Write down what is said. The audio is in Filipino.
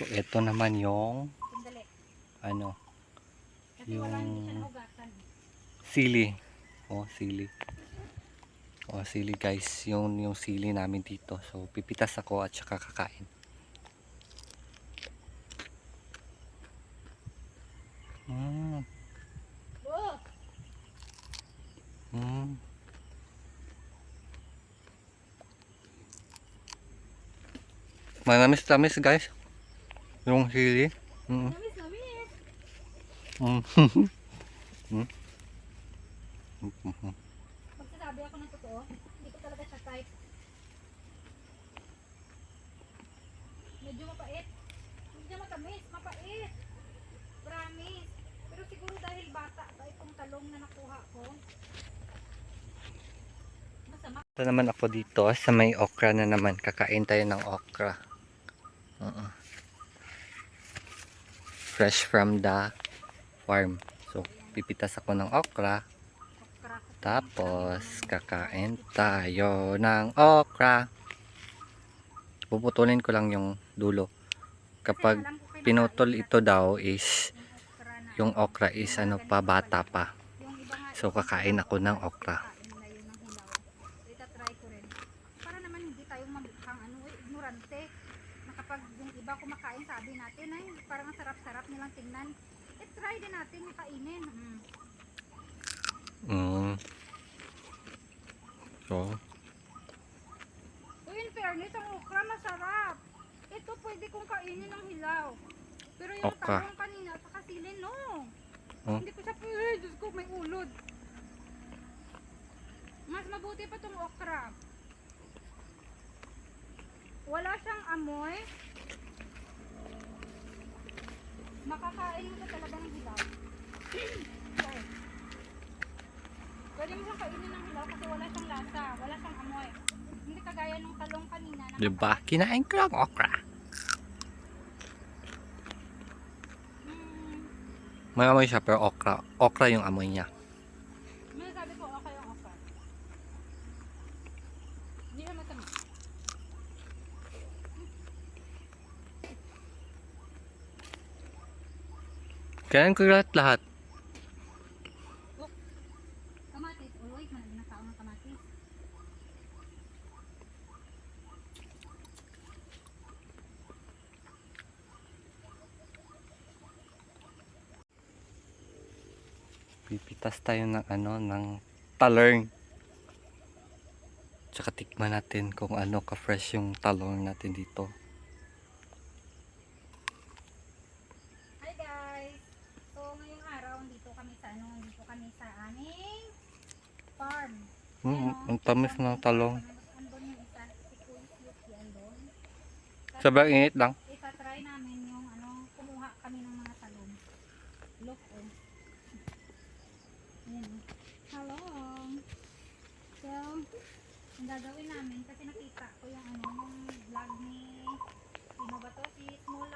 So ito naman yung Sandali. ano, Kasi wala, hindi siya yung nahugasan. sili. Oh, sili. Oh, sili guys, yung sili namin dito. So pipitas ako at saka kakain. Mm. Oh! Mm. Manamis-tamis guys. Yung sili. Mm. Namis, namis! Mm. Mm. Mm. Pagsasabi ako ng totoo, hindi ko talaga siya type. Medyo mapait. Hindi siya matamis, mapait. Promise. Pero siguro dahil bata pa itong talong na nakuha ko. Masama. Ito naman ako dito sa may okra na naman. Kakain tayo ng okra. Fresh from the farm. So, pipitas ako ng okra. Okra. Tapos, kakain tayo ng okra. Puputulin ko lang yung dulo. Kapag Alam ko kayo pinutol makain ito daw is, yung okra na yung okra is ano pa, bata pa. yung iba nga So, kakain ako ng okra. kain nila yun ng hilaw. Itatry ko rin. Para naman hindi tayo mamukhang ignorante. Na kapag yung iba kumakain sabi natin ay parang ang sarap-sarap nilang tingnan. Try din natin yung kainin. Mm. So, So in fairness, ang okra masarap. Ito pwede kong kainin ng hilaw. Pero yung okra. talong kanina sa kasilin, no. Hmm? Hindi ko siya pwede. Diyos ko, may ulod. Mas mabuti pa tong okra. Wala siyang amoy. Makakain mo siya talaga ng hilaw. Sorry. Pwede mo siyang kainin ng hilaw kasi wala siyang lasa. Wala siyang amoy. Hindi kagaya nung talong kanina. Diba? Kinain ko lang okra. May amoy siya pero okra. Okra yung amoy niya. May sabi ko, okay yung okra. Hindi siya matamis. Kailan ko lahat. Kamatis. Oh, wait, managin ang tao ng kamatis. Pipitas tayo ng ano, ng talong. Tsaka tikman natin kung ano ka-fresh yung talong natin dito. Hi guys! So ngayong araw, dito kami sa aming farm. Ang tamis ng talong. Andun yung isa, si Kuya Yuki andun. Sobrang init lang. Itatry namin yung kumuha kami ng mga talong. Look, oh. Ayan, oh. Hello! So, ang gagawin namin, kasi nakita ko yung yung vlog ni, sino ba to? Si Small